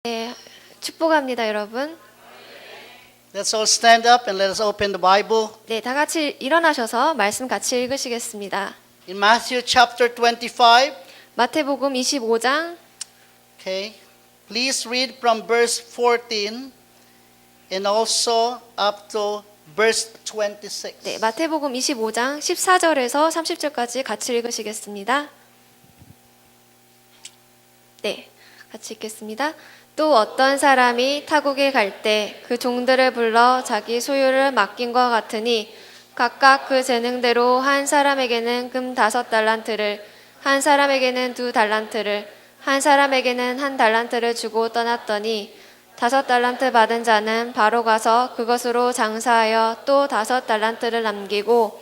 네, 축복합니다, 여러분. Let's all stand up and let us open the Bible. 네, 다 같이 일어나셔서 말씀 같이 읽으시겠습니다. In Matthew chapter 25, 마태복음 25장 okay, please read from verse 14 and also up to verse 26. 네, 마태복음 25장 14절에서 30절까지 같이 읽으시겠습니다. 네, 같이 읽겠습니다. 또 어떤 사람이 타국에 갈 때 그 종들을 불러 자기 소유를 맡긴 것 같으니 각각 그 재능대로 한 사람에게는 금 5달란트를, 한 사람에게는 2달란트를, 한 사람에게는 1달란트를 주고 떠났더니 5달란트 받은 자는 바로 가서 그것으로 장사하여 또 5달란트를 남기고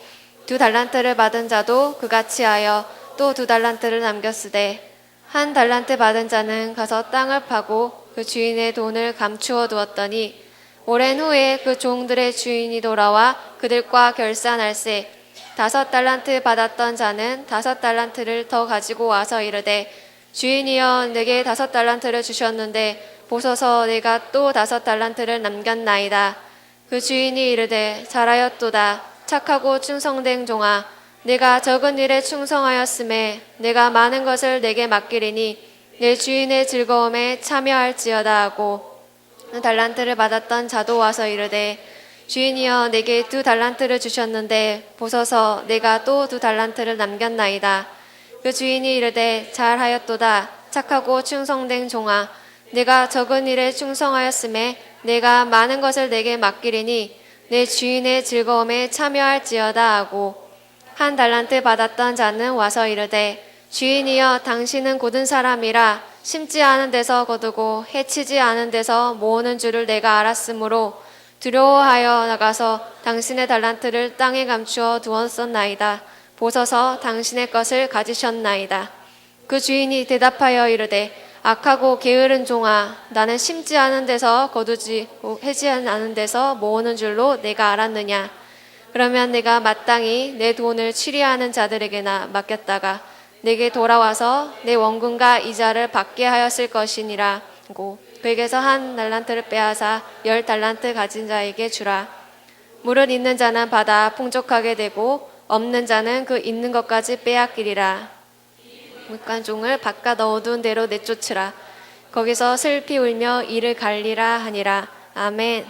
2달란트를 받은 자도 그같이 하여 또 2달란트를 남겼으되 1달란트 받은 자는 가서 땅을 파고 그 주인의 돈을 감추어 두었더니 오랜 후에 그 종들의 주인이 돌아와 그들과 결산할세 5달란트 받았던 자는 5달란트를 더 가지고 와서 이르되 주인이여 내게 5달란트를 주셨는데 보소서 내가 또 5달란트를 남겼나이다. 그 주인이 이르되 잘하였도다. 착하고 충성된 종아 내가 적은 일에 충성하였음에 내가 많은 것을 내게 맡기리니 내 주인의 즐거움에 참여할지어다 하고 달란트를 받았던 자도 와서 이르되 주인이여 내게 2달란트를 주셨는데 보소서 내가 또 2달란트를 남겼나이다. 그 주인이 이르되 잘하였도다. 착하고 충성된 종아 내가 적은 일에 충성하였음에 내가 많은 것을 내게 맡기리니 내 주인의 즐거움에 참여할지어다 하고 1달란트 받았던 자는 와서 이르되 주인이여 당신은 곧은 사람이라 심지 않은 데서 거두고 해치지 않은 데서 모으는 줄을 내가 알았으므로 두려워하여 나가서 당신의 달란트를 땅에 감추어 두었었나이다. 보소서 당신의 것을 가지셨나이다. 그 주인이 대답하여 이르되 악하고 게으른 종아 나는 심지 않은 데서 거두지 해지 않은 데서 모으는 줄로 내가 알았느냐. 그러면 내가 마땅히 내 돈을 취리하는 자들에게나 맡겼다가 내게 돌아와서 내 원금과 이자를 받게 하였을 것이니라 고 그에게서 1달란트를 빼앗아 10달란트 가진 자에게 주라. 물을 있는 자는 받아 풍족하게 되고 없는 자는 그 있는 것까지 빼앗기리라. 물관종을 바깥 넣어둔 대로 내쫓으라. 거기서 슬피 울며 이를 갈리라 하니라. 아멘.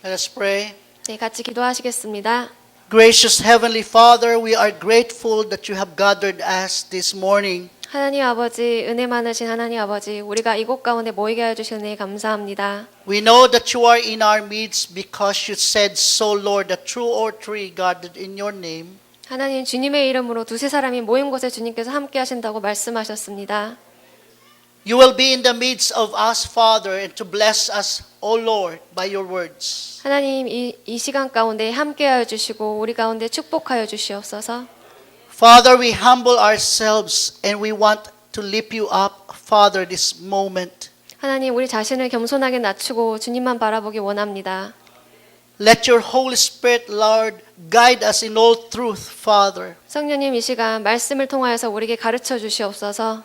Let us pray. 네, 같이 기도하시겠습니다. Gracious Heavenly Father, we are grateful that you have gathered us this morning. 하나님 아버지, 은혜 많으신 하나님 아버지, 우리가 이곳 가운데 모이게 해주신 은혜 감사합니다. We know that you are in our midst because you said so, Lord, that two or three gathered in your name. 하나님 주님의 이름으로 두세 사람이 모인 곳에 주님께서 함께 하신다고 말씀하셨습니다. You will be in the midst of us, Father, and to bless us, O Lord, by your words. 하나님 이 시간 가운데 함께하여 주시고 우리 가운데 축복하여 주시옵소서. Father, we humble ourselves and we want to lift you up, Father, this moment. 하나님 우리 자신을 겸손하게 낮추고 주님만 바라보기 원합니다. Let your Holy Spirit, Lord, guide us in all truth, Father. 성령님 이 시간 말씀을 통하여서 우리에게 가르쳐 주시옵소서.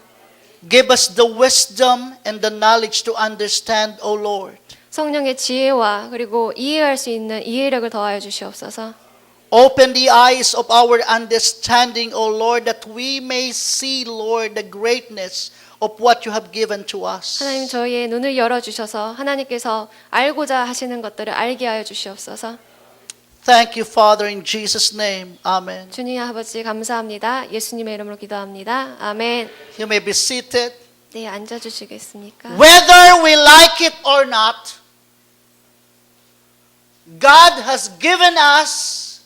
Give us the wisdom and the knowledge to understand, O Lord. 성령의 지혜와 그리고 이해할 수 있는 이해력을 더하여 주시옵소서. Open the eyes of our understanding, O Lord, that we may see, Lord, the greatness of what you have given to us. 하나님 저희의 눈을 열어주셔서 하나님께서 알고자 하시는 것들을 알게 하여 주시옵소서. Thank you, Father, in Jesus' name. Amen. 주님 아버지 감사합니다. 예수님의 이름으로 기도합니다. 아멘. You may be seated. 네, 앉아주시겠습니까? Whether we like it or not, God has given us,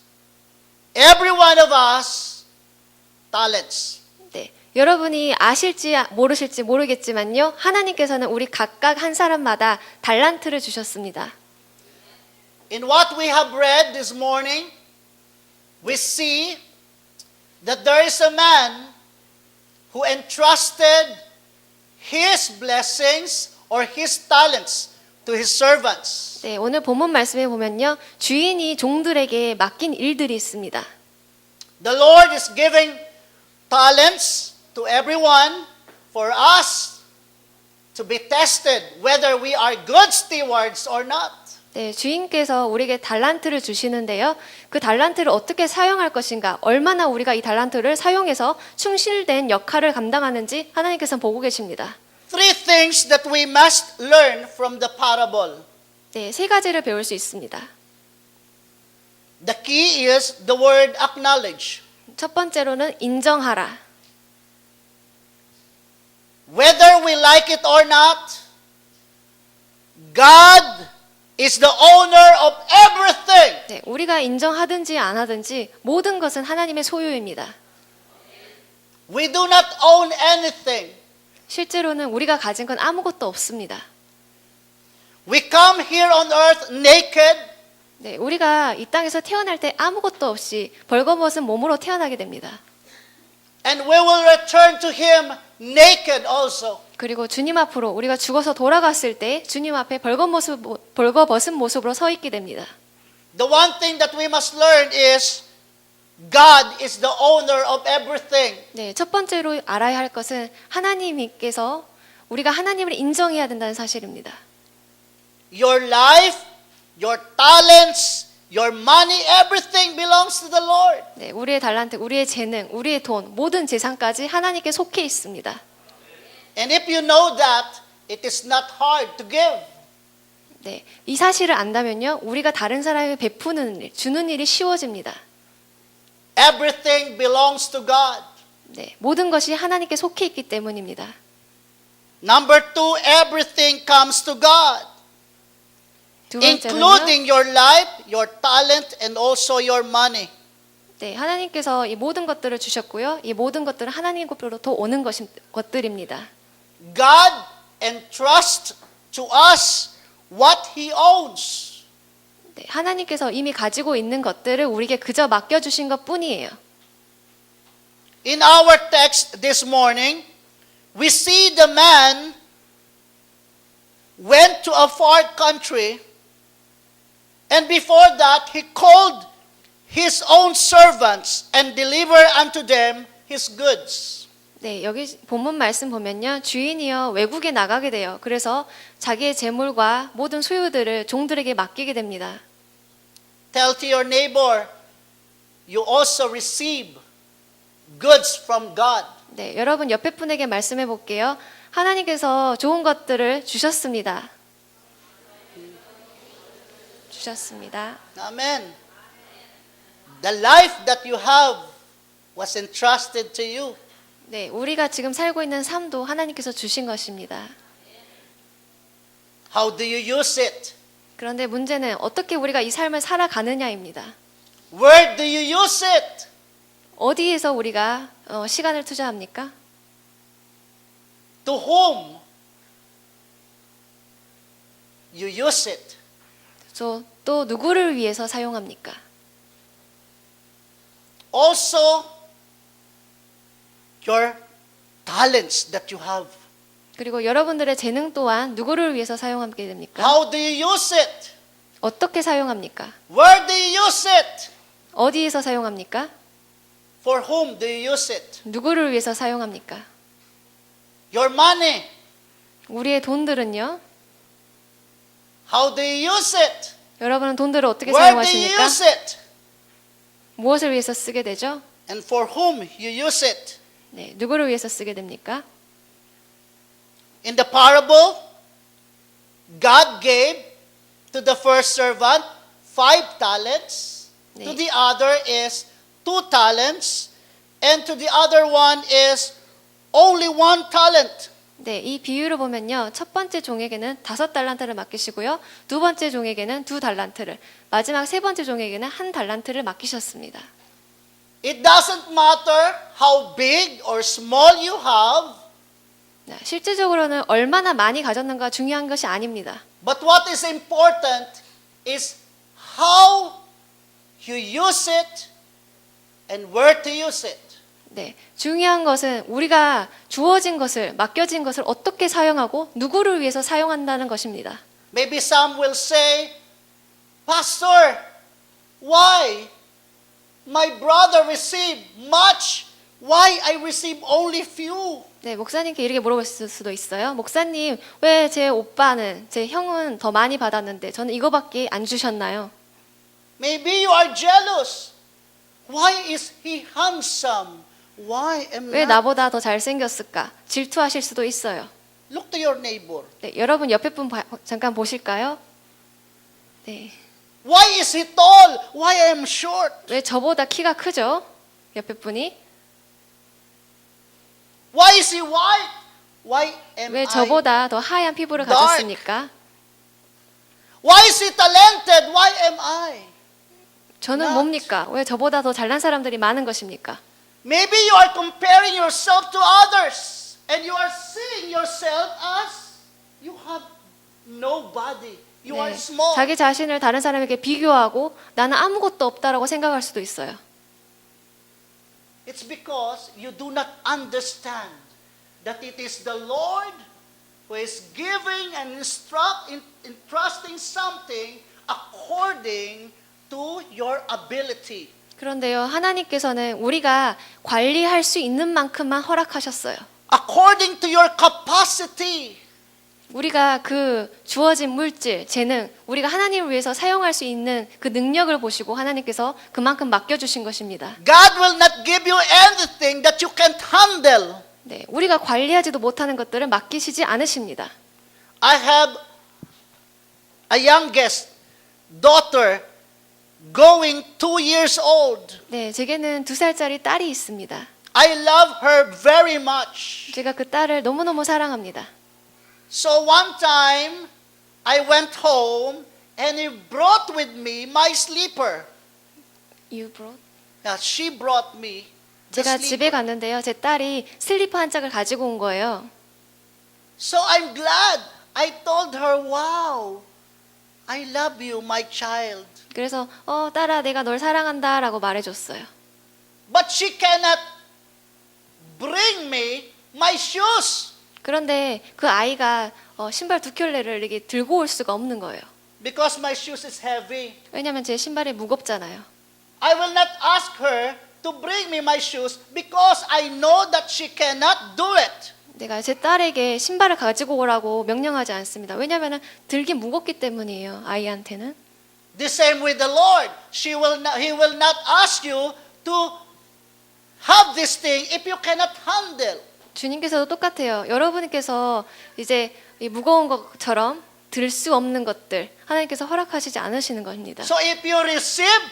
every one of us, talents. 네, 여러분이 아실지 모르실지 모르겠지만요. 하나님께서는 우리 각각 한 사람마다 달란트를 주셨습니다. In what we have read this morning, we see that there is a man who entrusted his blessings or his talents to his servants. 네, 오늘 본문 말씀에 보면요. 주인이 종들에게 맡긴 일들이 있습니다. The Lord is giving talents to everyone for us to be tested whether we are good stewards or not. 네, 주인께서 우리에게 달란트를 주시는데요. 그 달란트를 어떻게 사용할 것인가, 얼마나 우리가 이 달란트를 사용해서 충실된 역할을 감당하는지 하나님께서는 보고 계십니다. Three things that we must learn from the parable. 네, 세 가지를 배울 수 있습니다. The key is the word acknowledge. 첫 번째로는 인정하라. Whether we like it or not, God is the owner of everything. 네, 우리가 인정하든지 안 하든지 모든 것은 하나님의 소유입니다. We do not own anything. 실제로는 우리가 가진 건 아무것도 없습니다. We come here on earth naked, 네, 우리가 이 땅에서 태어날 때 아무것도 없이 벌거벗은 몸으로 태어나게 됩니다. and we will return to Him naked also. 그리고 주님 앞으로 우리가 죽어서 돌아갔을 때 주님 앞에 벌거벗은 모습으로 서 있게 됩니다. The one thing that we must learn is God is the owner of everything. 네, 첫 번째로 알아야 할 것은 하나님께서 우리가 하나님을 인정해야 된다는 사실입니다. Your life, your talents, your money, everything belongs to the Lord. 네, 우리의 달란트, 우리의 재능, 우리의 돈, 모든 재산까지 하나님께 속해 있습니다. And if you know that, it is not hard to give. 네, 이 사실을 안다면요, 우리가 다른 사람에게 베푸는 일, 주는 일이 쉬워집니다. Everything belongs to God. 네, 모든 것이 하나님께 속해 있기 때문입니다. Number two, everything comes to God, 두 번째는요, including your life, your talent, and also your money. 네, 하나님께서 이 모든 것들을 주셨고요, 이 모든 것들은 하나님으로부터 오는 것들입니다. God entrusts to us what He owns. 네, 하나님께서 이미 가지고 있는 것들을 우리에게 그저 맡겨주신 것 뿐이에요. In our text this morning, we see the man went to a far country, and before that he called his own servants and delivered unto them his goods. 네, 여기 본문 말씀 보면요, 주인이요 외국에 나가게 돼요. 그래서 자기의 재물과 모든 소유들을 종들에게 맡기게 됩니다. Tell to your neighbor, you also receive goods from God. 네, 여러분 옆에 분에게 말씀해 볼게요. 하나님께서 좋은 것들을 주셨습니다. 주셨습니다. Amen. The life that you have was entrusted to you. 네, 우리가 지금 살고 있는 삶도 하나님께서 주신 것입니다. How do you use it? 그런데 문제는 어떻게 우리가 이 삶을 살아가느냐입니다. Where do you use it? 어디에서 우리가 시간을 투자합니까? To whom you use it? 또 누구를 위해서 사용합니까? Also, your talents that you have. 그리고 여러분들의 재능 또한 누구를 위해서 사용하게 됩니까? How do you use it? 어떻게 사용합니까? Where do you use it? 어디에서 사용합니까? For whom do you use it? 누구를 위해서 사용합니까? Your money. 우리의 돈들은요? How do you use it? 여러분은 돈들을 어떻게 Where do you 사용하십니까? use it? 무엇을 위해서 쓰게 되죠? And for whom you use it? 네, 누구를 위해서 쓰게 됩니까? In the parable, God gave to the first servant 5 talents. 네. To the other is 2 talents. And to the other one is only 1 talent. 네, 이 비유를 보면요, 첫 번째 종에게는 5달란트를 맡기시고요, 두 번째 종에게는 2달란트를, 마지막 세 번째 종에게는 1달란트를 맡기셨습니다. It doesn't matter how big or small you have, 네, 실질적으로는 얼마나 많이 가졌는가 중요한 것이 아닙니다. but what is important is how you use it and where to use it. 네, 중요한 것은 우리가 주어진 것을, 맡겨진 것을 어떻게 사용하고 누구를 위해서 사용한다는 것입니다. Maybe some will say, Pastor, why? My brother received much. Why I receive only few? 네, 목사님께 이렇게 물어봤을 수도 있어요. 목사님, 왜 제 오빠는, 제 형은 더 많이 받았는데 저는 이거밖에 안 주셨나요? Maybe you are jealous. Why is he handsome? Why am 왜 not? 나보다 더 잘생겼을까? 질투하실 수도 있어요. Look to your neighbor. 네, 여러분 옆에 분 잠깐 보실까요? 네, Why is he tall? Why I am short? 왜 저보다 키가 크죠? 옆에 분이 Why is he white? Why am 왜 I? 저보다 더 하얀 피부를 dark? 가졌습니까? Why is he talented? Why am I? 저는 not. 뭡니까? 왜 저보다 더 잘난 사람들이 많은 것입니까? Maybe you are comparing yourself to others and you are seeing yourself as you have no body. You are 네, small. 자기 자신을 다른 사람에게 비교하고 나는 아무것도 없다라고 생각할 수도 있어요. It's because you do not understand that it is the Lord who is giving and entrusting something according to your ability. 그런데요, 하나님께서는 우리가 관리할 수 있는 만큼만 허락하셨어요. According to your capacity. 우리가 그 주어진 물질, 재능, 우리가 하나님을 위해서 사용할 수 있는 그 능력을 보시고 하나님께서 그만큼 맡겨주신 것입니다. God will not give you anything that you can't handle. 네, 우리가 관리하지도 못하는 것들을 맡기시지 않으십니다. I have a youngest daughter going 2 years old. 네, 제게는 2살짜리 딸이 있습니다. I love her very much. 제가 그 딸을 너무너무 사랑합니다. So one time, I went home and he brought with me my sleeper. You brought? Yeah, she brought me the 제가 집에 sleeper. 갔는데요, 제 딸이 슬리퍼 한 짝을 가지고 온 거예요. So I'm glad. I told her, wow, I love you, my child. 그래서 딸아, 내가 널 사랑한다라고 말해줬어요. But she cannot bring me my shoes 그런데 그 아이가 신발 2켤레를 이렇게 들고 올 수가 없는 거예요. because my shoes is heavy. 왜냐하면 제 신발이 무겁잖아요. I will not ask her to bring me my shoes because I know that she cannot do it. 내가 제 딸에게 신발을 가지고 오라고 명령하지 않습니다. 왜냐하면 들기 무겁기 때문이에요. 아이한테는. The same with the Lord. He will not ask you to have this thing if you cannot handle. 주님께서도 똑같아요. 여러분께서 이제 이 무거운 것처럼 들 수 없는 것들 하나님께서 허락하시지 않으시는 겁니다. So if you receive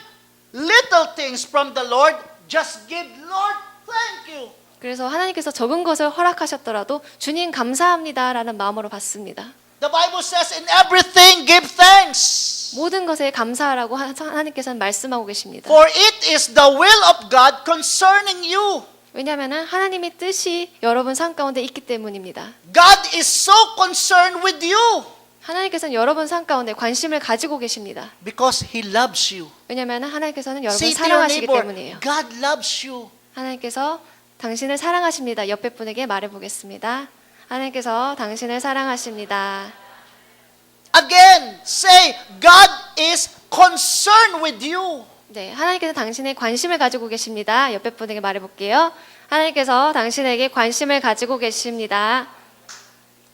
little things from the Lord, just give Lord thank you. 그래서 하나님께서 적은 것을 허락하셨더라도 주님 감사합니다라는 마음으로 받습니다. The Bible says in everything give thanks. 모든 것에 감사하라고 하나님께서는 말씀하고 계십니다. For it is the will of God concerning you. 왜냐하면 하나님의 뜻이 여러분 삶 가운데 있기 때문입니다. God is so concerned with you 하나님께서는 여러분 삶 가운데 관심을 가지고 계십니다. because He loves you. 왜냐하면 하나님께서는 여러분 Say to your 사랑하시기 neighbor, 때문이에요. God loves you. 하나님께서 당신을 사랑하십니다. 옆에 분에게 말해보겠습니다. 하나님께서 당신을 사랑하십니다. Again, say, God is concerned with you. 네, 하나님께서 당신의 관심을 가지고 계십니다. 옆에 분에게 말해볼게요. 하나님께서 당신에게 관심을 가지고 계십니다.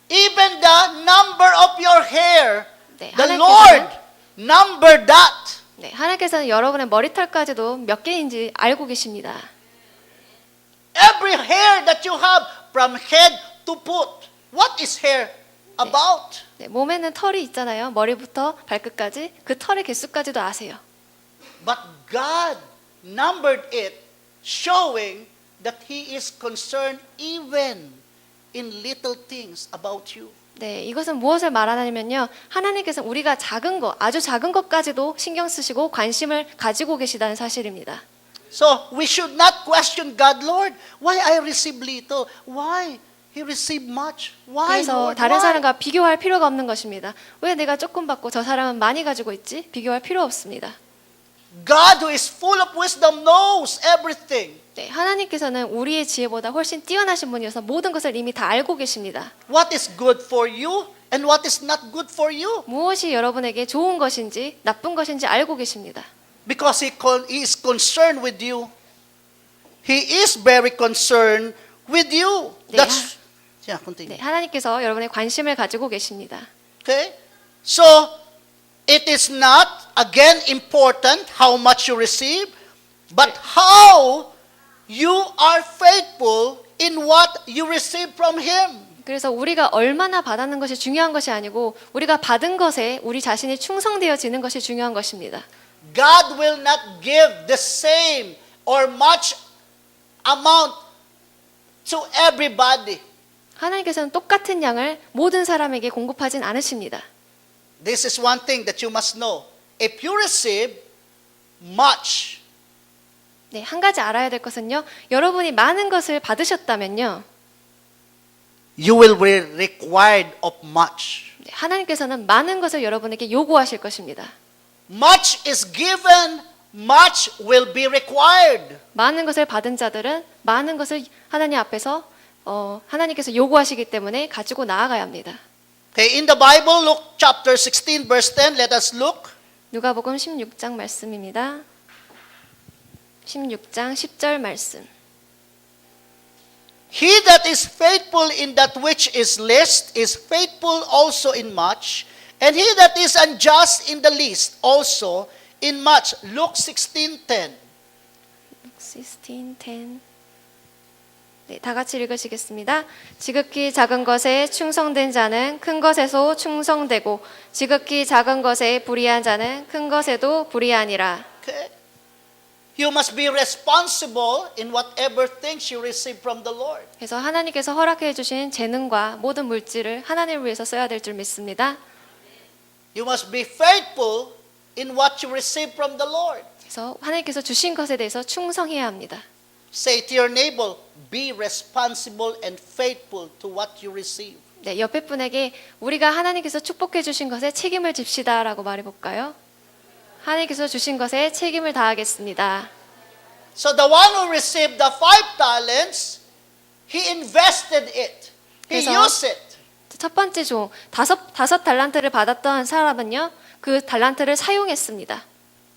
Even the number of your hair, 네, the 하나님께서는- Lord numbered that. 네, 하나님께서는 여러분의 머리털까지도 몇 개인지 알고 계십니다. Every hair that you have from head to foot. What is hair about? 네, 몸에는 털이 있잖아요. 머리부터 발끝까지 그 털의 개수까지도 아세요. But God numbered it, showing that He is concerned even in little things about you. 네, 이것은 무엇을 말하냐면요. 하나님께서 우리가 작은 것, 아주 작은 것까지도 신경 쓰시고 관심을 가지고 계시다는 사실입니다. So we should not question God, Lord, why I receive little? Why He received much? Why, 그래서 Lord? 다른 Why? 사람과 비교할 필요가 없는 것입니다. 왜 내가 조금 받고 저 사람은 많이 가지고 있지? 비교할 필요 없습니다. God who is full of wisdom knows everything. 네, 하나님께서는 우리의 지혜보다 훨씬 뛰어나신 분이어서 모든 것을 이미 다 알고 계십니다. What is good for you and what is not good for you? 무엇이 여러분에게 좋은 것인지 나쁜 것인지 알고 계십니다. Because He is concerned with you. He is very concerned with you. That's yeah, 네, continue. 하나님께서 여러분의 관심을 가지고 계십니다. Okay? So it is not again important how much you receive, but how you are faithful in what you receive from him. 그래서 우리가 얼마나 받았는 것이 중요한 것이 아니고 우리가 받은 것에 우리 자신이 충성되어지는 것이 중요한 것입니다. God will not give the same or much amount to everybody. 하나님께서는 똑같은 양을 모든 사람에게 공급하진 않으십니다. This is one thing that you must know. If you receive much, 네, 한 가지 알아야 될 것은요. 여러분이 많은 것을 받으셨다면요. you will be required of much. 네, 하나님께서는 많은 것을 여러분에게 요구하실 것입니다. Much is given, much will be required. 많은 것을 받은 자들은 많은 것을 하나님 앞에서 하나님께서 요구하시기 때문에 가지고 나아가야 합니다. Okay, in the Bible, Luke chapter 16, verse 10, let us look. 누가복음 16장 말씀입니다. 16장 10절 말씀. He that is faithful in that which is least is faithful also in much, and he that is unjust in the least also in much. Luke 16:10. 16:10. 네, 다 같이 읽으시겠습니다. 지극히 작은 것에 충성된 자는 큰 것에도 충성되고 지극히 작은 것에 불의한 자는 큰 것에도 불의하니라. Okay. You must be responsible in whatever things you receive from the Lord. 그래서 하나님께서 허락해 주신 재능과 모든 물질을 하나님을 위해서 써야 될 줄 믿습니다. You must be faithful in what you receive from the Lord. 그래서 하나님께서 주신 것에 대해서 충성해야 합니다. Say to your neighbor, be responsible and faithful to what you receive. 네, 옆에 분에게 우리가 하나님께서 축복해 주신 것에 책임을 집시다라고 말해 볼까요? 하나님께서 주신 것에 책임을 다하겠습니다. So the one who received the 5 talents, he invested it. He 그래서- used it. 첫 번째 종 다섯 달란트를 받았던 사람은요, 그 달란트를 사용했습니다.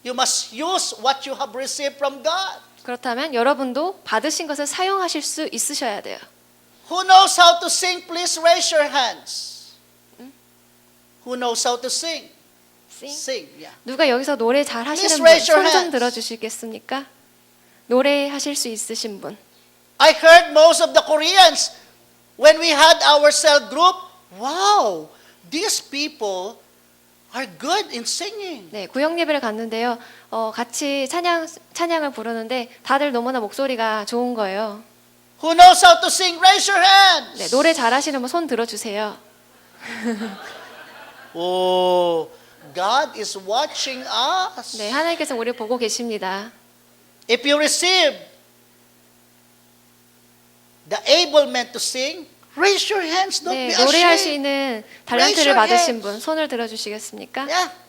You must use what you have received from God. 그렇다면 여러분도 받으신 것을 사용하실 수 있으셔야 돼요. Who knows how to sing? Please raise your hands. Who knows how to sing? Sing, yeah. 누가 여기서 노래 잘 하시는 Please 분 raise your 손 좀 hands. 들어주시겠습니까? 노래하실 수 있으신 분. I heard most of the Koreans when we had our cell group. Wow, these people are good in singing. 네, 구역 예배를 갔는데요. 같이 찬양을 부르는데 다들 너무나 목소리가 좋은 거예요. Who knows how to sing? Raise your hands. 네, 노래 잘하시는 분 손 들어주세요. Oh, God is watching us. 네, 하나님께서 우리를 보고 계십니다. If you receive the ablement to sing, raise your hands. Don't 네, be 노래할 수 ashamed. 있는 Raise 달란트를 your 받으신 hands. 분 손을 들어주시겠습니까?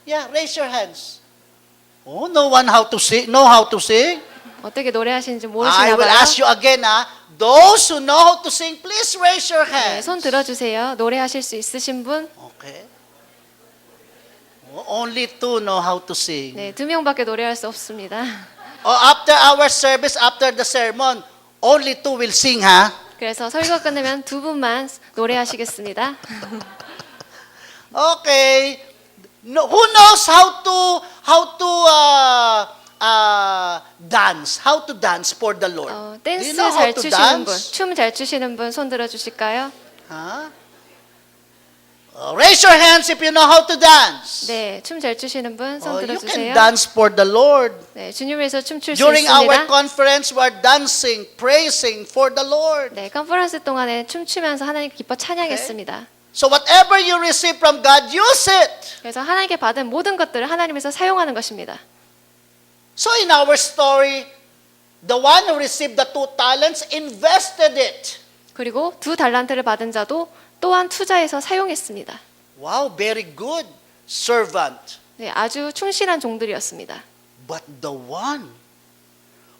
Yeah, raise your hands. Oh, no one how to sing, know how to sing. 어떻게 노래하시는지 I 모르시나 will 봐요. ask you again. Those who know how to sing, please raise your 네, hands. 손 들어주세요. 노래하실 수 있으신 분. Okay. Only 2 know how to sing. 네, 2명밖에 노래할 수 없습니다. After our service, after the sermon, only 2 will sing, huh? 그래서 설교 끝내면 2분만 노래하시겠습니다. Okay. No, who knows how to dance? How to dance for the Lord? Do you 댄스 know how 잘 to 추시는 분, dance? 춤 잘 추시는 분 손 들어주실까요? Huh? Raise your hands if you know how to dance. 네, 춤 잘 추시는 분 손 You can 들어주세요. dance for the Lord. 네, 주님 위해서 춤출 수 During our 있습니다. conference, we're dancing, praising for the Lord. 네, 컨퍼런스 동안에 춤추면서 하나님 기뻐 찬양했습니다. So whatever you receive from God, use it. 그래서 하나님께 받은 모든 것들을 하나님에서 사용하는 것입니다. So in our story, the one who received the 2 talents invested it. 그리고 2 달란트를 받은 자도 또한 투자해서 사용했습니다. Wow, very good servant. 네, 아주 충실한 종들이었습니다. But the one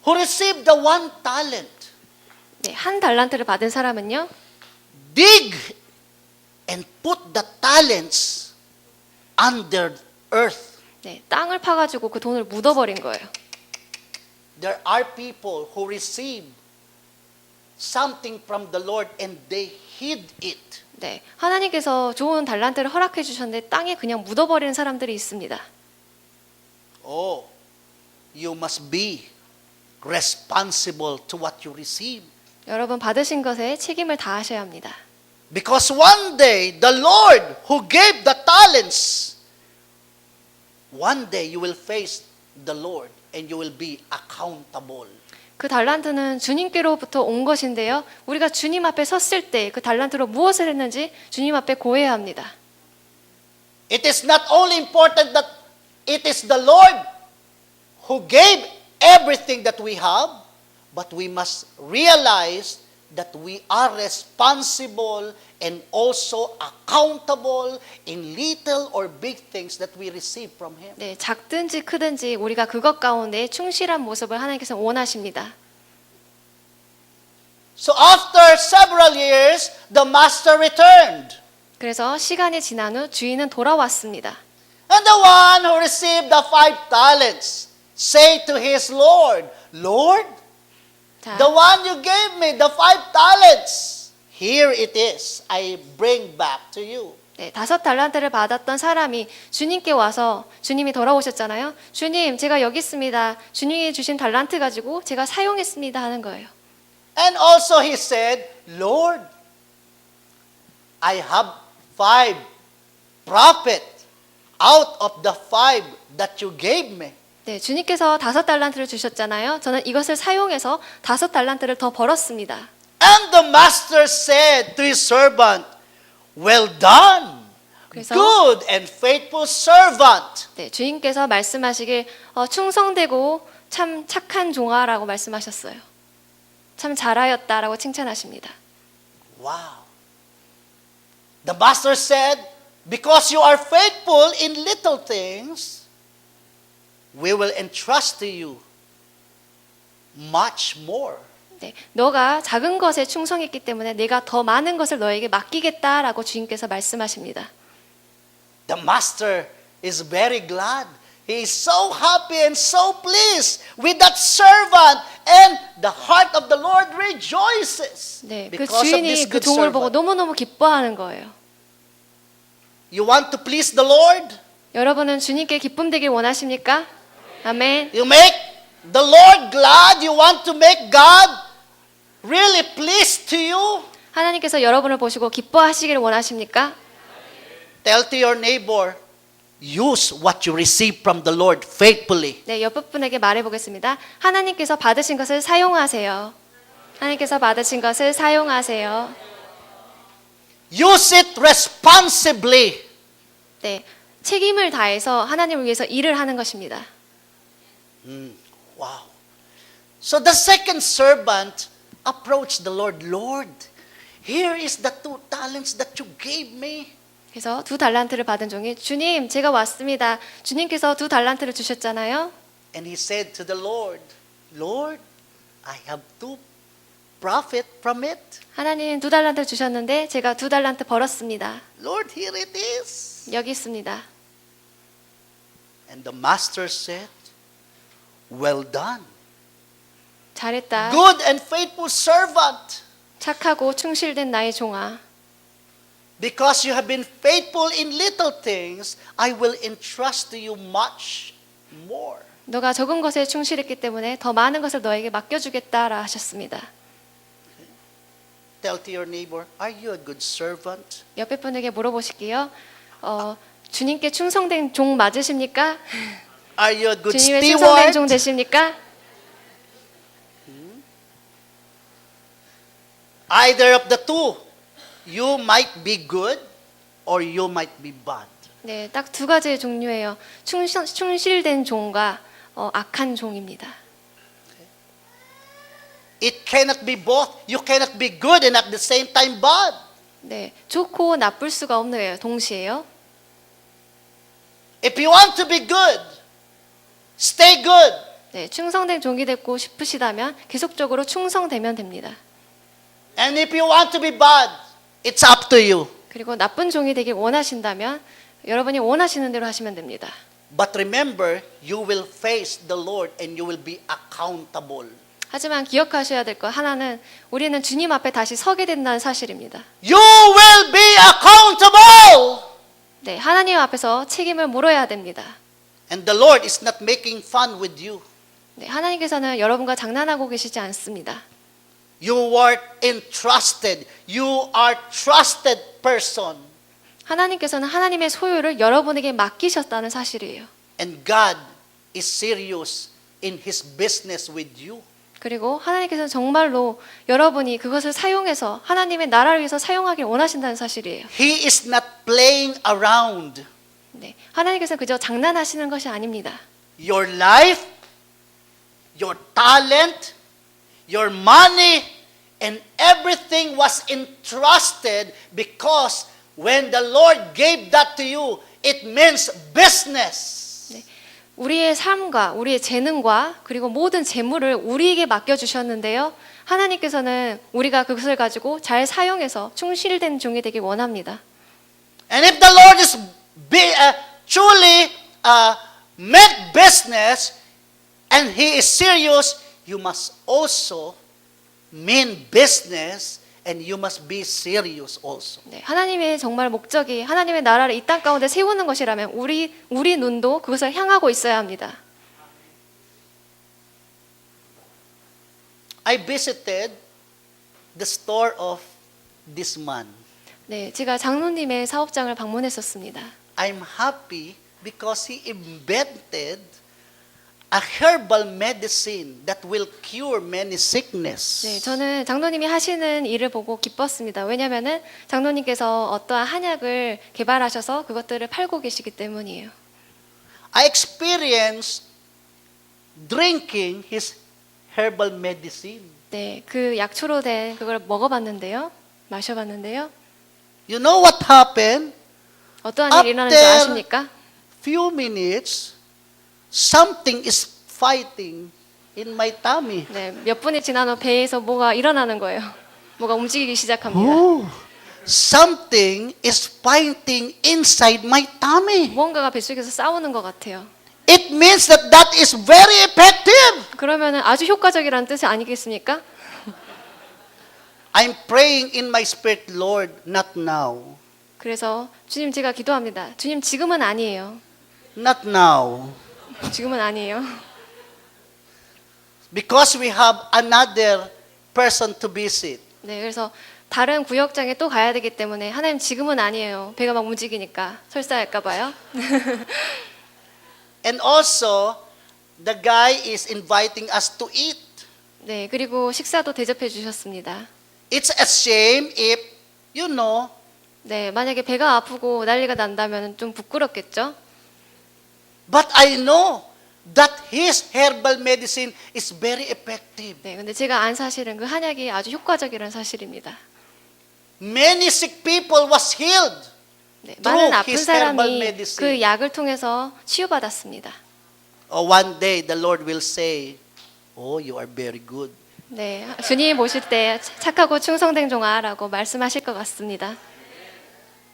who received the 1 talent, 네, 1 달란트를 받은 사람은요. dig and put the talents under earth. 네, 땅을 파가지고 그 돈을 묻어버린 거예요. There are people who receive something from the Lord and they hid it. 네, 하나님께서 좋은 달란트를 허락해 주셨는데 땅에 그냥 묻어버리는 사람들이 있습니다. Oh, you must be responsible to what you receive. 여러분 받으신 것에 책임을 다하셔야 합니다. Because one day, the Lord who gave the talents, one day you will face the Lord and you will be accountable. 그 달란트는 주님께로부터 온 것인데요. 우리가 주님 앞에 섰을 때 그 달란트로 무엇을 했는지 주님 앞에 고해야 합니다. It is not only important that it is the Lord who gave everything that we have, but we must realize that we are responsible and also accountable in little or big things that we receive from Him. 네, 작든지 크든지 우리가 그것 가운데 충실한 모습을 하나님께서 원하십니다. So after several years, the master returned. 그래서 시간이 지난 후 주인은 돌아왔습니다. And the one who received the 5 talents say to his Lord, Lord, 자, the one you gave me, the 5 talents, here it is, I bring back to you. 네, 5 달란트를 받았던 사람이 주님께 와서 주님이 돌아오셨잖아요. 주님, 제가 여기 있습니다. 주님이 주신 달란트 가지고 제가 사용했습니다 하는 거예요. And also he said, Lord, I have 5 prophets out of the 5 that you gave me. 네, 주님께서 5 달란트를 주셨잖아요. 저는 이것을 사용해서 5 달란트를 더 벌었습니다. And the master said to his servant, Well done, 그래서- good and faithful servant. 네, 주인께서 말씀하시길 충성되고 참 착한 종아라고 말씀하셨어요. 참 잘하였다라고 칭찬하십니다. Wow. The master said, Because you are faithful in little things, we will entrust to you much more. 네, 너가 작은 것에 충성했기 때문에 내가 더 많은 것을 너에게 맡기겠다라고 주인께서 말씀하십니다. The master is very glad. He is so happy and so pleased with that servant, and the heart of the Lord rejoices 네, 그 because of 주인이 this 그 good 종을 보고 servant. 너무너무 기뻐하는 거예요. You want to please the Lord? 여러분은 주님께 기쁨 되길 원하십니까? 아멘. You make the Lord glad? You want to make God really pleased to you? 하나님께서 여러분을 보시고 기뻐하시기를 원하십니까? Tell to your neighbor, use what you receive from the Lord faithfully. 네, 옆 분에게 말해보겠습니다. 하나님께서 받으신 것을 사용하세요. 하나님께서 받으신 것을 사용하세요. Use it responsibly. 네, 책임을 다해서 하나님을 위해서 일을 하는 것입니다. Wow. So the second servant approached the Lord. Lord, here is the 2 talents that you gave me. 그래서 2 달란트를 받은 종이 주님, 제가 왔습니다. 주님께서 2 달란트를 주셨잖아요. And he said to the Lord, Lord, I have 2 profit from it. 하나님 2 달란트 주셨는데 제가 2 달란트 벌었습니다. Lord, here it is. 여기 있습니다. And the master said, Well done, 잘했다. good and faithful servant. 착하고 충실된 나의 종아. Because you have been faithful in little things, I will entrust to you much more. 너가 적은 것에 충실했기 때문에 더 많은 것을 너에게 맡겨주겠다라 하셨습니다. Tell to your neighbor, are you a good servant? 옆에 분에게 물어보실게요. 주님께 충성된 종 맞으십니까? Are you a good 주님의 충성된 종 steward? 되십니까? Either of the 2, you might be good or you might be bad. 네, 딱 2 가지의 종류예요. 충실된 종과 악한 종입니다. It cannot be both. You cannot be good and at the same time bad. 네, 좋고 나쁠 수가 없는 거예요. 동시에요. If you want to be good, stay good. 네, 충성된 종이 되고 싶으시다면 계속적으로 충성되면 됩니다. And if you want to be bad, it's up to you. 그리고 나쁜 종이 되길 원하신다면 여러분이 원하시는 대로 하시면 됩니다. But remember, you will face the Lord and you will be accountable. 하지만 기억하셔야 될 것 하나는 우리는 주님 앞에 다시 서게 된다는 사실입니다. You will be accountable. 네, 하나님 앞에서 책임을 물어야 됩니다. And the Lord is not making fun with you. 네, 하나님께서는 여러분과 장난하고 계시지 않습니다. You are entrusted. You are trusted person. 하나님께서는 하나님의 소유를 여러분에게 맡기셨다는 사실이에요. And God is serious in His business with you. 그리고 하나님께서는 정말로 여러분이 그것을 사용해서 하나님의 나라를 위해서 사용하길 원하신다는 사실이에요. He is not playing around. 네, 하나님께서는 그저 장난하시는 것이 아닙니다. Your life, your talent, your money, and everything was entrusted because when the Lord gave that to you, it means business. 네, 우리의 삶과 우리의 재능과 그리고 모든 재물을 우리에게 맡겨주셨는데요. 하나님께서는 우리가 그것을 가지고 잘 사용해서 충실된 종이 되길 원합니다. And if the Lord is truly meant business and He is serious, you must also mean business and you must be serious also. 네, 하나님의 정말 목적이 하나님의 나라를 이 땅 가운데 세우는 것이라면 우리 눈도 그것을 향하고 있어야 합니다. I visited the store of this man. 네, 제가 장로님의 사업장을 방문했었습니다. I'm happy because he invented a herbal medicine that will cure many sickness. 네, 저는 장로님이 하시는 일을 보고 기뻤습니다. 왜냐하면은 장로님께서 어떠한 한약을 개발하셔서 그것들을 팔고 계시기 때문이에요. I experienced drinking his herbal medicine. 네, 그 약초로 된 그걸 먹어봤는데요, 마셔봤는데요. You know what happened? 어떠한 일이 일어나는지 After 아십니까? few minutes, something is fighting in my tummy. 네, 몇 분이 지난 후 배에서 뭐가 일어나는 거예요. 뭐가 움직이기 시작합니다. Oh, something is fighting inside my tummy. 무언가가 뱃속에서 싸우는 것 같아요. It means that that is very effective. 그러면은 아주 효과적이라는 뜻이 아니겠습니까? I'm praying in my spirit, Lord, not now. 그래서 주님 제가 기도합니다. 주님 지금은 아니에요. Not now. 지금은 아니에요. Because we have another person to visit. 네, 그래서 다른 구역장에 또 가야 되기 때문에 하나님 지금은 아니에요. 배가 막 움직이니까 설사할까 봐요. And also, the guy is inviting us to eat. 네, 그리고 식사도 대접해 주셨습니다. It's a shame if, you know, 네, 만약에 배가 아프고 난리가 난다면 좀 부끄럽겠죠? but I know that his herbal medicine is very effective. 네, 근데 제가 안 사실은 그 한약이 아주 효과적이라는 사실입니다. Many sick people was healed. 네, through 많은 아픈 his herbal 사람이 medicine. 그 약을 통해서 치유받았습니다. One day the Lord will say, "Oh, you are very good." 네, 주님 모실 때 착하고 충성된 종아라고 말씀하실 것 같습니다.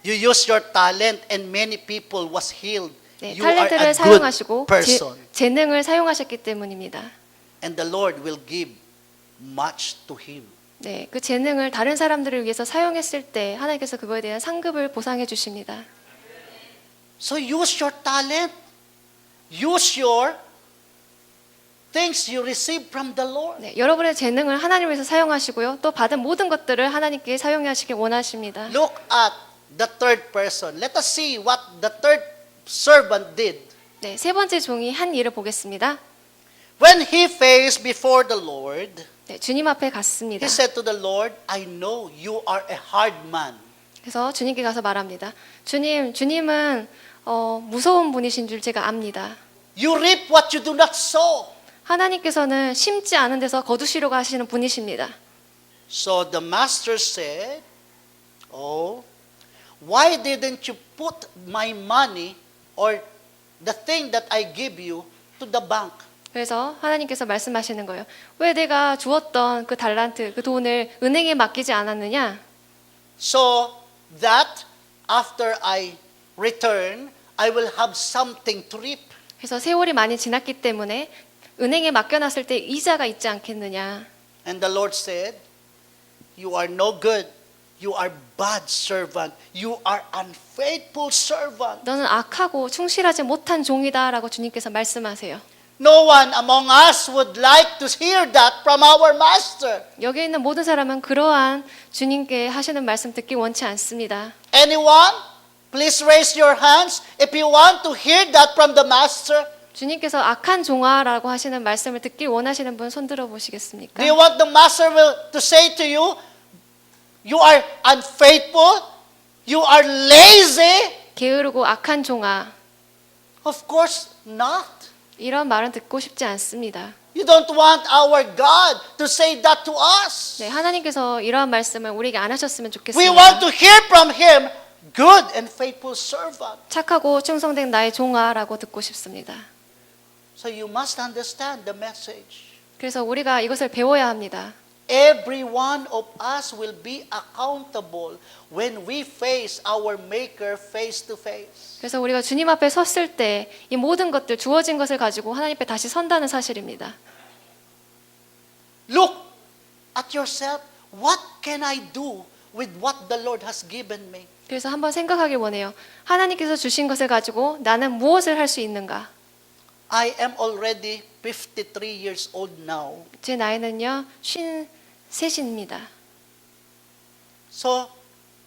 You use your talent and many people was healed. 네, You are a 탤런트를 good 사용하시고 person. 재능을 사용하셨기 때문입니다. And the Lord will give much to him. 네, 그 재능을 다른 사람들을 위해서 사용했을 때 하나님께서 그거에 대한 상급을 보상해 주십니다. So use your talent. Use your things you receive from the Lord. 네, 여러분의 재능을 하나님을 위해서 사용하시고요. 또 받은 모든 것들을 하나님께 사용하시길 원하십니다. Look at the third person. Let us see what the third servant did. 네, 세 번째 종이 한 일을 보겠습니다. When he faced before the Lord, 네, 주님 앞에 갔습니다. he said to the Lord, I know you are a hard man. 그래서 주님께 가서 말합니다. 주님은 무서운 분이신 줄 제가 압니다. You reap what you do not sow. 하나님께서는 심지 않은 데서 거두시려고 하시는 분이십니다. So the master said, Oh, why didn't you put my money or the thing that I give you to the bank? 그래서 하나님께서 말씀하시는 거예요. 왜 내가 주었던 그 달란트, 그 돈을 은행에 맡기지 않았느냐? So that after I return, I will have something to reap. 그래서 세월이 많이 지났기 때문에 은행에 맡겨놨을 때 이자가 있지 않겠느냐. And the Lord said, you are no good. You are bad servant. You are unfaithful servant. 너는 악하고 충실하지 못한 종이다라고 주님께서 말씀하세요. No one among us would like to hear that from our master. 여기 있는 모든 사람은 그러한 주님께 하시는 말씀 듣기 원치 않습니다. Anyone? Please raise your hands if you want to hear that from the master. 주님께서 악한 종아라고 하시는 말씀을 듣기 원하시는 분 손 들어 보시겠습니까? Do you want the master to say to you, you are unfaithful? You are lazy? 게으르고 악한 종아. Of course not. 이런 말은 듣고 싶지 않습니다. You don't want our God to say that to us. 네, 하나님께서 이러한 말씀을 우리에게 안 하셨으면 We 좋겠습니다. want to hear from Him, good and faithful servant. 착하고 충성된 나의 종아라고 듣고 싶습니다. So you must understand the message. 그래서 우리가 이것을 배워야 합니다. Every one of us will be accountable when we face our Maker face to face. 그래서 우리가 주님 앞에 섰을 때 이 모든 것들 주어진 것을 가지고 하나님 앞에 다시 선다는 사실입니다. Look at yourself. What can I do with what the Lord has given me? 그래서 한번 생각하길 원해요. 하나님께서 주신 것을 가지고 나는 무엇을 할 수 있는가? I am already 53 years old now. 제 나이는요 53입니다. So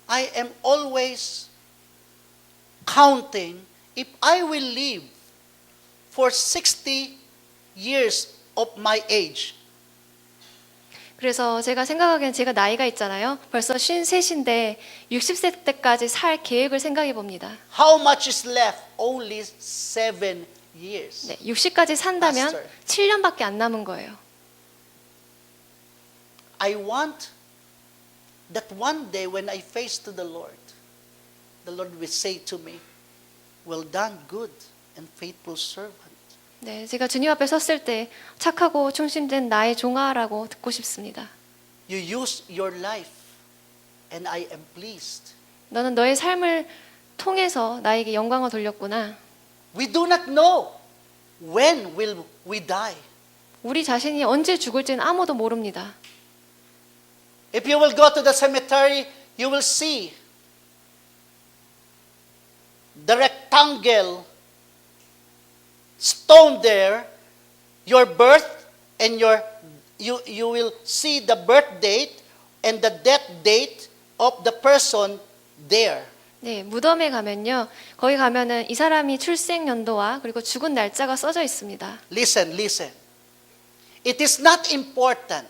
I am always counting if I will live for 60 years of my age. 그래서 제가 생각하기엔 제가 나이가 있잖아요. 벌써 53인데 60세 때까지 살 계획을 생각해 봅니다. How much is left? Only 7 years. 네, 60까지 산다면 Pastor. 7년밖에 안 남은 거예요. I want that one day when I face to the Lord will say to me, well done, good and faithful servant. 네, 제가 주님 앞에 섰을 때 착하고 충실된 나의 종아라고 듣고 싶습니다. You use your life and I am pleased. 너는 너의 삶을 통해서 나에게 영광을 돌렸구나. We do not know when will we die. 우리 자신이 언제 죽을지는 아무도 모릅니다. If you will go to the cemetery, you will see the rectangle stone there, your birth and you will see the birth date and the death date of the person there. 네, 무덤에 가면요. 거기 가면은 이 사람이 출생 연도와 그리고 죽은 날짜가 써져 있습니다. Listen. It is not important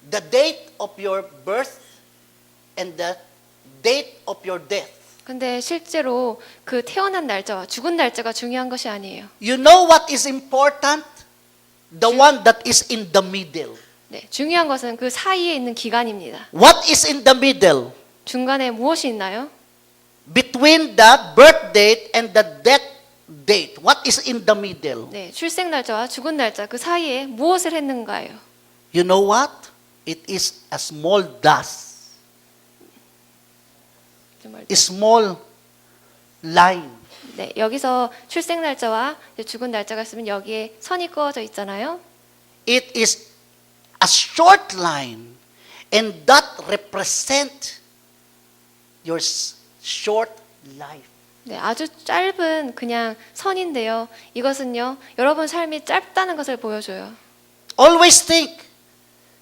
the date of your birth and the date of your death. 근데 실제로 그 태어난 날짜와 죽은 날짜가 중요한 것이 아니에요. You know what is important? The one that is in the middle. 네, 중요한 것은 그 사이에 있는 기간입니다. What is in the middle? 중간에 무엇이 있나요? Between the birth date and the death date. What is in the middle? 네, 출생 날짜와 죽은 날짜 그 사이에 무엇을 했는가요? You know what? It is a small dust. 정말. A small line. 네, 여기서 출생 날짜와 죽은 날짜가 있으면 여기에 선이 그어져 있잖아요. It is a short line. And that represent your short life. 네, 아주 짧은 그냥 선인데요. 이것은요, 여러분 삶이 짧다는 것을 보여줘요. Always think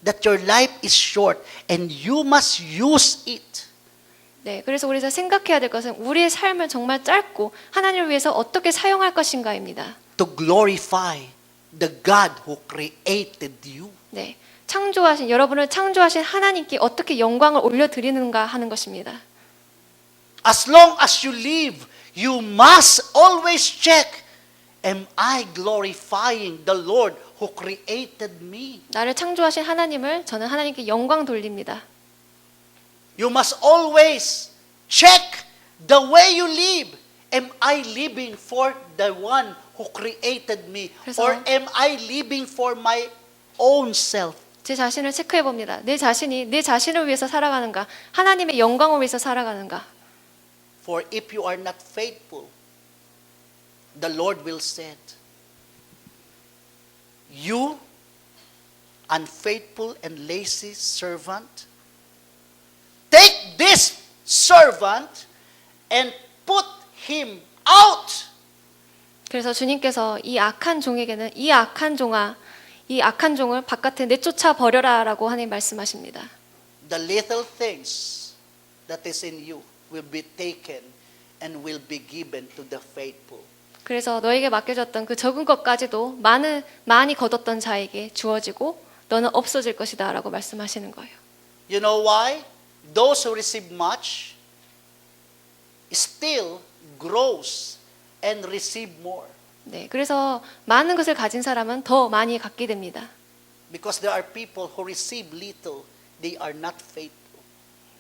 that your life is short and you must use it. 네, 그래서 우리가 생각해야 될 것은 우리의 삶을 정말 짧고 하나님을 위해서 어떻게 사용할 것인가입니다. To glorify the God who created you. 네, 창조하신 여러분을 창조하신 하나님께 어떻게 영광을 올려드리는가 하는 것입니다. As long as you live, you must always check, am I glorifying the Lord who created me? 나를 창조하신 하나님을 저는 하나님께 영광 돌립니다. You must always check the way you live. Am I living for the one who created me? 그래서- Or am I living for my own self? 제 자신을 체크해 봅니다. 내 자신이 내 자신을 위해서 살아가는가, 하나님의 영광을 위해서 살아가는가. For if you are not faithful, the Lord will say, You, unfaithful and lazy servant, take this servant and put him out. 그래서 주님께서 이 악한 종에게는 이 악한 종아, 이 악한 종을 바깥에 내쫓아 버려라라고 하나님 말씀하십니다. The little things that is in you will be taken and will be given to the faithful. 그래서 너에게 맡겨졌던 그 적은 것까지도 많이 거뒀던 자에게 주어지고 너는 없어질 것이다라고 말씀하시는 거예요. You know why? Those who receive much still grows and receive more. 네, 그래서 많은 것을 가진 사람은 더 많이 갖게 됩니다. Because there are people who receive little, they are not faithful.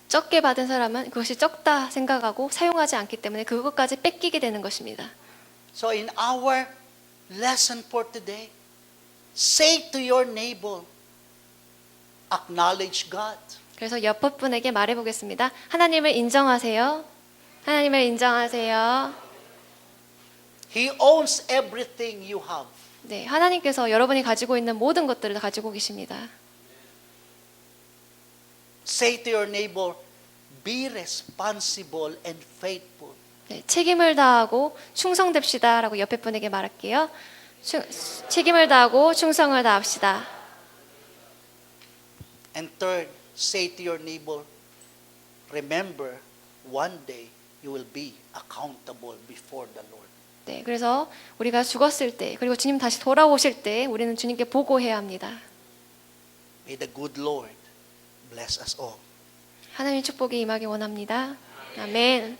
적게 받은 사람은 그것이 적다 생각하고 사용하지 않기 때문에 그것까지 뺏기게 되는 것입니다. So in our lesson for today, say to your neighbor, acknowledge God. 그래서 옆 분에게 말해 보겠습니다. 하나님을 인정하세요. 하나님을 인정하세요. He owns everything you have. 네, 하나님께서 여러분이 가지고 있는 모든 것들을 가지고 계십니다. Say to your neighbor, be responsible and faithful. 네, 책임을 다하고 충성됩시다라고 옆에 분에게 말할게요. 책임을 다하고 충성을 다합시다. And third, say to your neighbor, remember, one day you will be accountable before the Lord. 네, 그래서 우리가 죽었을 때 그리고 주님 다시 돌아오실 때 우리는 주님께 보고해야 합니다. May the good Lord bless us all. 하나님의 축복이 임하기 원합니다. 아멘.